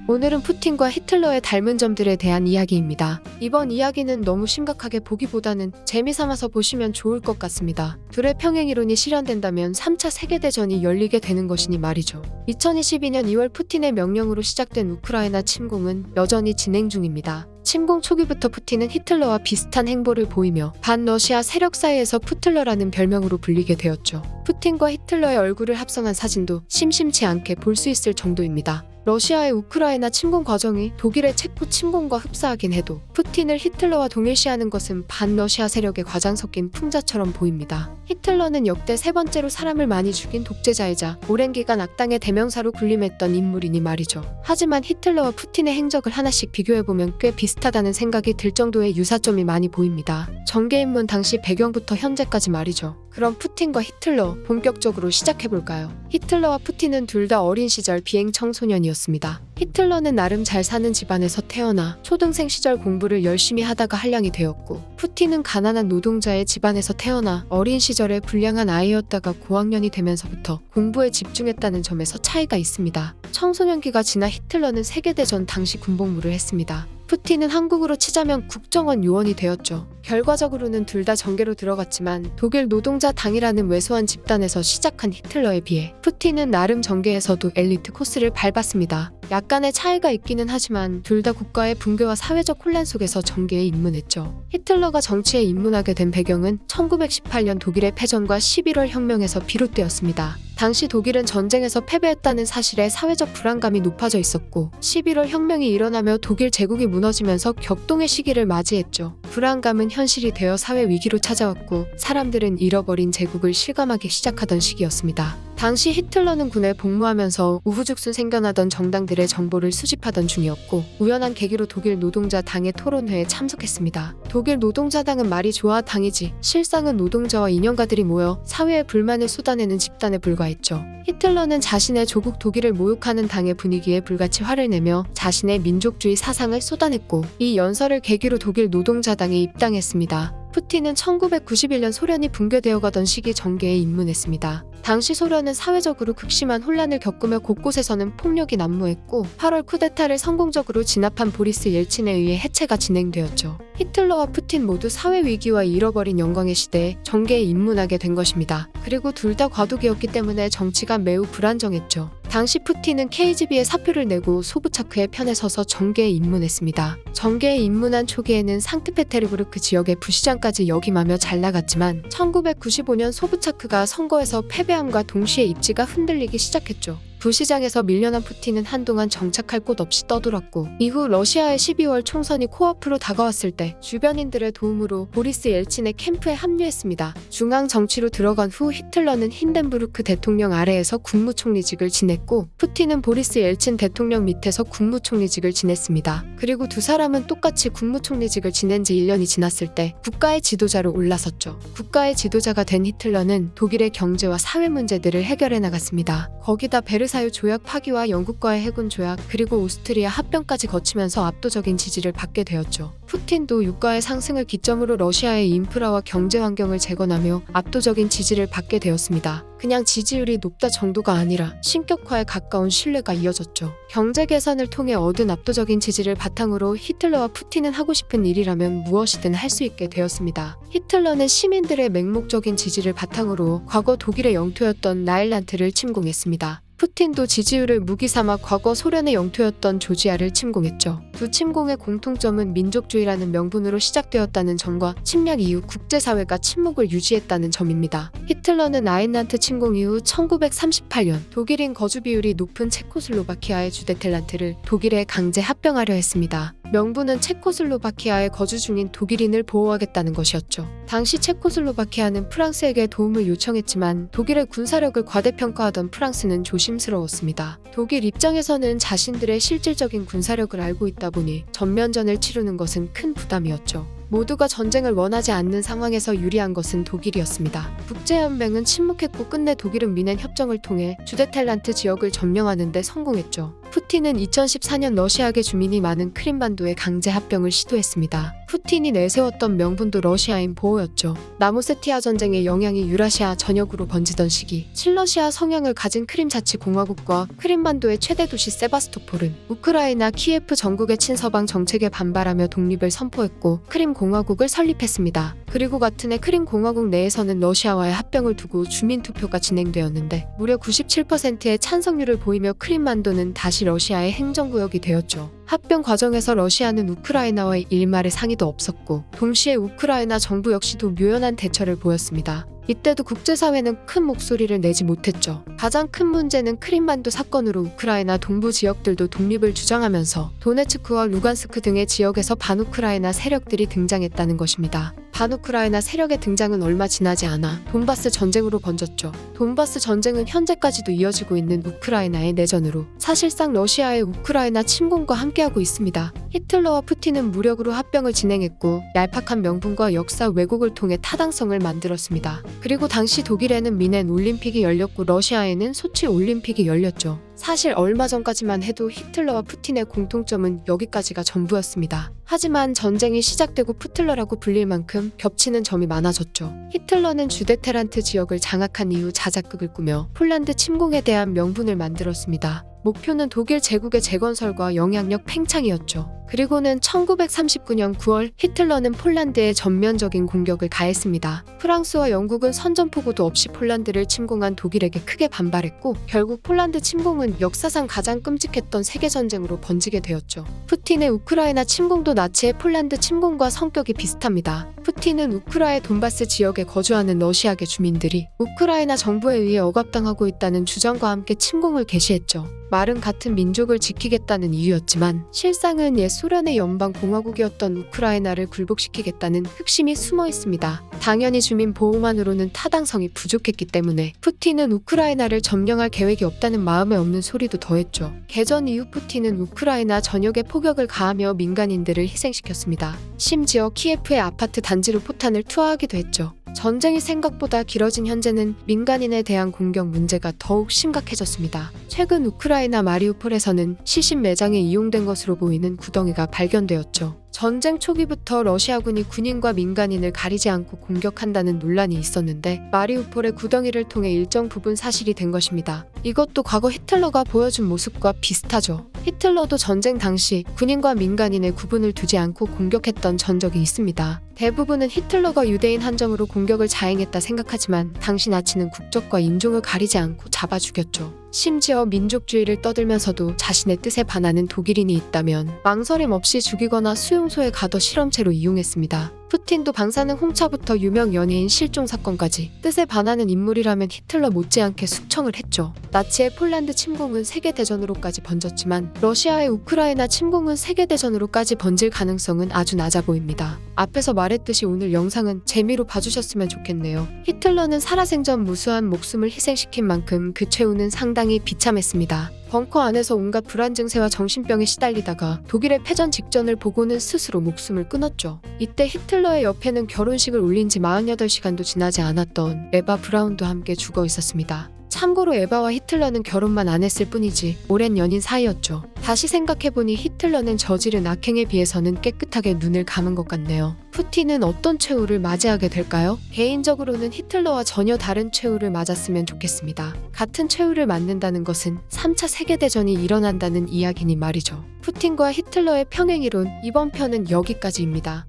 오늘은 푸틴과 히틀러의 닮은 점들에 대한 이야기입니다. 이번 이야기는 너무 심각하게 보기보다는 재미삼아서 보시면 좋을 것 같습니다. 둘의 평행이론이 실현된다면 3차 세계대전이 열리게 되는 것이니 말이죠. 2022년 2월 푸틴의 명령으로 시작된 우크라이나 침공은 여전히 진행 중입니다. 침공 초기부터 푸틴은 히틀러와 비슷한 행보를 보이며 반러시아 세력 사이에서 푸틀러라는 별명으로 불리게 되었죠. 푸틴과 히틀러의 얼굴을 합성한 사진도 심심치 않게 볼 수 있을 정도입니다. 러시아의 우크라이나 침공 과정이 독일의 체코 침공과 흡사하긴 해도 푸틴을 히틀러와 동일시하는 것은 반러시아 세력의 과장 섞인 풍자처럼 보입니다. 히틀러는 역대 세 번째로 사람을 많이 죽인 독재자이자 오랜 기간 악당의 대명사로 군림했던 인물이니 말이죠. 하지만 히틀러와 푸틴의 행적을 하나씩 비교해보면 꽤 비슷하다는 생각이 들 정도의 유사점이 많이 보입니다. 전개인문 당시 배경부터 현재까지 말이죠. 그럼 푸틴과 히틀러 본격적으로 시작해볼까요? 히틀러와 푸틴은 둘 다 어린 시절 비행 청소년이었습니다. 히틀러는 나름 잘 사는 집안에서 태어나 초등생 시절 공부를 열심히 하다가 한량이 되었고, 푸틴은 가난한 노동자의 집안에서 태어나 어린 시절에 불량한 아이였다가 고학년이 되면서부터 공부에 집중했다는 점에서 차이가 있습니다. 청소년기가 지나 히틀러는 세계대전 당시 군복무를 했습니다. 푸틴은 한국으로 치자면 국정원 요원이 되었죠. 결과적으로는 둘 다 정계로 들어갔지만 독일 노동자 당이라는 왜소한 집단에서 시작한 히틀러에 비해 푸틴은 나름 정계에서도 엘리트 코스를 밟았습니다. 약간의 차이가 있기는 하지만 둘 다 국가의 붕괴와 사회적 혼란 속에서 정계에 입문했죠. 히틀러가 정치에 입문하게 된 배경은 1918년 독일의 패전과 11월 혁명에서 비롯되었습니다. 당시 독일은 전쟁에서 패배했다는 사실에 사회적 불안감이 높아져 있었고 11월 혁명이 일어나며 독일 제국이 무너지면서 격동의 시기를 맞이했죠. 불안감은 현실이 되어 사회 위기로 찾아왔고 사람들은 잃어버린 제국을 실감하기 시작하던 시기였습니다. 당시 히틀러는 군에 복무하면서 우후죽순 생겨나던 정당들의 정보를 수집하던 중이었고 우연한 계기로 독일 노동자 당의 토론회에 참석했습니다. 독일 노동자당은 말이 좋아 당이지 실상은 노동자와 인연가들이 모여 사회의 불만을 쏟아내는 집단에 불과했죠. 히틀러는 자신의 조국 독일을 모욕하는 당의 분위기에 불같이 화를 내며 자신의 민족주의 사상을 쏟아냈고 이 연설을 계기로 독일 노동자당에 입당했습니다. 푸틴은 1991년 소련이 붕괴되어 가던 시기 정계에 입문했습니다. 당시 소련은 사회적으로 극심한 혼란을 겪으며 곳곳에서는 폭력이 난무했고 8월 쿠데타를 성공적으로 진압한 보리스 옐친에 의해 해체가 진행되었죠. 히틀러와 푸틴 모두 사회 위기와 잃어버린 영광의 시대에 정계에 입문하게 된 것입니다. 그리고 둘 다 과도기였기 때문에 정치가 매우 불안정했죠. 당시 푸틴은 KGB에 사표를 내고 소부차크의 편에 서서 정계에 입문했습니다. 정계에 입문한 초기에는 상트페테르부르크 지역의 부시장까지 역임하며 잘 나갔지만 1995년 소부차크가 선거에서 패배함과 동시에 입지가 흔들리기 시작했죠. 부시장에서 밀려난 푸틴은 한동안 정착할 곳 없이 떠돌았고 이후 러시아의 12월 총선이 코앞으로 다가왔을 때 주변인들의 도움으로 보리스 옐친의 캠프에 합류했습니다. 중앙 정치로 들어간 후 히틀러는 힌덴부르크 대통령 아래에서 국무총리직을 지냈고 푸틴은 보리스 옐친 대통령 밑에서 국무총리직을 지냈습니다. 그리고 두 사람은 똑같이 국무총리직을 지낸 지 1년이 지났을 때 국가의 지도자로 올라섰죠. 국가의 지도자가 된 히틀러는 독일의 경제와 사회 문제들을 해결해 나갔습니다. 거기다 베르사유 조약 파기와 영국과의 해군 조약 그리고 오스트리아 합병까지 거치면서 압도적인 지지를 받게 되었죠. 푸틴도 유가의 상승을 기점으로 러시아의 인프라와 경제 환경을 재건하며 압도적인 지지를 받게 되었습니다. 그냥 지지율이 높다 정도가 아니라 신격화에 가까운 신뢰가 이어졌죠. 경제 개선을 통해 얻은 압도적인 지지를 바탕으로 히틀러와 푸틴은 하고 싶은 일이라면 무엇이든 할 수 있게 되었습니다. 히틀러는 시민들의 맹목적인 지지를 바탕으로 과거 독일의 영토였던 라일란트를 침공했습니다. 푸틴도 지지율을 무기 삼아 과거 소련의 영토였던 조지아를 침공했죠. 두 침공의 공통점은 민족주의라는 명분으로 시작되었다는 점과 침략 이후 국제사회가 침묵을 유지했다는 점입니다. 히틀러는 라인란트 침공 이후 1938년 독일인 거주 비율이 높은 체코슬로바키아의 주데텔란트를 독일에 강제 합병하려 했습니다. 명분은 체코슬로바키아에 거주 중인 독일인을 보호하겠다는 것이었죠. 당시 체코슬로바키아는 프랑스에게 도움을 요청했지만 독일의 군사력을 과대평가하던 프랑스는 조심스러웠습니다. 독일 입장에서는 자신들의 실질적인 군사력을 알고 있다 보니 전면전을 치르는 것은 큰 부담이었죠. 모두가 전쟁을 원하지 않는 상황에서 유리한 것은 독일이었습니다. 국제연맹은 침묵했고 끝내 독일은 미넨 협정을 통해 주데텔란트 지역을 점령하는 데 성공했죠. 푸틴은 2014년 러시아계 주민이 많은 크림반도에 강제 합병을 시도했습니다. 푸틴이 내세웠던 명분도 러시아인 보호였죠. 나무세티아 전쟁의 영향이 유라시아 전역으로 번지던 시기, 친러시아 성향을 가진 크림 자치공화국과 크림반도의 최대 도시 세바스토폴은 우크라이나 키예프 전국의 친서방 정책에 반발하며 독립을 선포했고 크림 공화국을 설립했습니다. 그리고 같은 해 크림 공화국 내에서는 러시아와의 합병을 두고 주민 투표가 진행되었는데 무려 97%의 찬성률을 보이며 크림반도는 다시 러시아의 행정구역이 되었죠. 합병 과정에서 러시아는 우크라이나와의 일말의 상의도 없었고 동시에 우크라이나 정부 역시도 묘연한 대처를 보였습니다. 이때도 국제사회는 큰 목소리를 내지 못했죠. 가장 큰 문제는 크림반도 사건으로 우크라이나 동부 지역들도 독립을 주장하면서 도네츠크와 루간스크 등의 지역에서 반우크라이나 세력들이 등장했다는 것입니다. 반우크라이나 세력의 등장은 얼마 지나지 않아 돈바스 전쟁으로 번졌죠. 돈바스 전쟁은 현재까지도 이어지고 있는 우크라이나의 내전으로 사실상 러시아의 우크라이나 침공과 함께하고 있습니다. 히틀러와 푸틴은 무력으로 합병을 진행했고 얄팍한 명분과 역사 왜곡을 통해 타당성을 만들었습니다. 그리고 당시 독일에는 미넨 올림픽이 열렸고 러시아에는 소치 올림픽이 열렸죠. 사실 얼마 전까지만 해도 히틀러와 푸틴의 공통점은 여기까지가 전부였습니다. 하지만 전쟁이 시작되고 푸틀러라고 불릴 만큼 겹치는 점이 많아졌죠. 히틀러는 주데테란트 지역을 장악한 이후 자작극을 꾸며 폴란드 침공에 대한 명분을 만들었습니다. 목표는 독일 제국의 재건설과 영향력 팽창이었죠. 그리고는 1939년 9월 히틀러는 폴란드에 전면적인 공격을 가했습니다. 프랑스와 영국은 선전포고도 없이 폴란드를 침공한 독일에게 크게 반발했고 결국 폴란드 침공은 역사상 가장 끔찍했던 세계전쟁으로 번지게 되었죠. 푸틴의 우크라이나 침공도 나치의 폴란드 침공과 성격이 비슷합니다. 푸틴은 우크라이나 돈바스 지역에 거주하는 러시아계 주민들이 우크라이나 정부에 의해 억압당하고 있다는 주장과 함께 침공을 개시했죠. 말은 같은 민족을 지키겠다는 이유였지만 실상은 옛 소련의 연방공화국이었던 우크라이나를 굴복시키겠다는 흑심이 숨어 있습니다. 당연히 주민 보호만으로는 타당성이 부족했기 때문에 푸틴은 우크라이나를 점령할 계획이 없다는 마음에 없는 소리도 더했죠. 개전 이후 푸틴은 우크라이나 전역에 폭격을 가하며 민간인들을 희생시켰습니다. 심지어 키예프의 아파트 단지로 포탄을 투하하기도 했죠. 전쟁이 생각보다 길어진 현재는 민간인에 대한 공격 문제가 더욱 심각해졌습니다. 최근 우크라이나 마리우폴에서는 시신 매장에 이용된 것으로 보이는 구덩이가 발견되었죠. 전쟁 초기부터 러시아군이 군인과 민간인을 가리지 않고 공격한다는 논란이 있었는데 마리우폴의 구덩이를 통해 일정 부분 사실이 된 것입니다. 이것도 과거 히틀러가 보여준 모습과 비슷하죠. 히틀러도 전쟁 당시 군인과 민간인의 구분을 두지 않고 공격했던 전적이 있습니다. 대부분은 히틀러가 유대인 한정으로 공격을 자행했다 생각하지만 당시 나치는 국적과 인종을 가리지 않고 잡아 죽였죠. 심지어 민족주의를 떠들면서도 자신의 뜻에 반하는 독일인이 있다면 망설임 없이 죽이거나 수용소에 가둬 실험체로 이용했습니다. 푸틴도 방사능 홍차부터 유명 연예인 실종 사건까지 뜻에 반하는 인물이라면 히틀러 못지않게 숙청을 했죠. 나치의 폴란드 침공은 세계대전으로까지 번졌지만 러시아의 우크라이나 침공은 세계대전으로까지 번질 가능성은 아주 낮아 보입니다. 앞에서 말했듯이 오늘 영상은 재미로 봐주셨으면 좋겠네요. 히틀러는 살아생전 무수한 목숨을 희생시킨 만큼 그 최후는 상당히 비참했습니다. 벙커 안에서 온갖 불안 증세와 정신병에 시달리다가 독일의 패전 직전을 보고는 스스로 목숨을 끊었죠. 이때 히틀러의 옆에는 결혼식을 올린 지 48시간도 지나지 않았던 에바 브라운도 함께 죽어 있었습니다. 참고로 에바와 히틀러는 결혼만 안 했을 뿐이지 오랜 연인 사이였죠. 다시 생각해보니 히틀러는 저지른 악행에 비해서는 깨끗하게 눈을 감은 것 같네요. 푸틴은 어떤 최후를 맞이하게 될까요? 개인적으로는 히틀러와 전혀 다른 최후를 맞았으면 좋겠습니다. 같은 최후를 맞는다는 것은 3차 세계대전이 일어난다는 이야기니 말이죠. 푸틴과 히틀러의 평행이론, 이번 편은 여기까지입니다.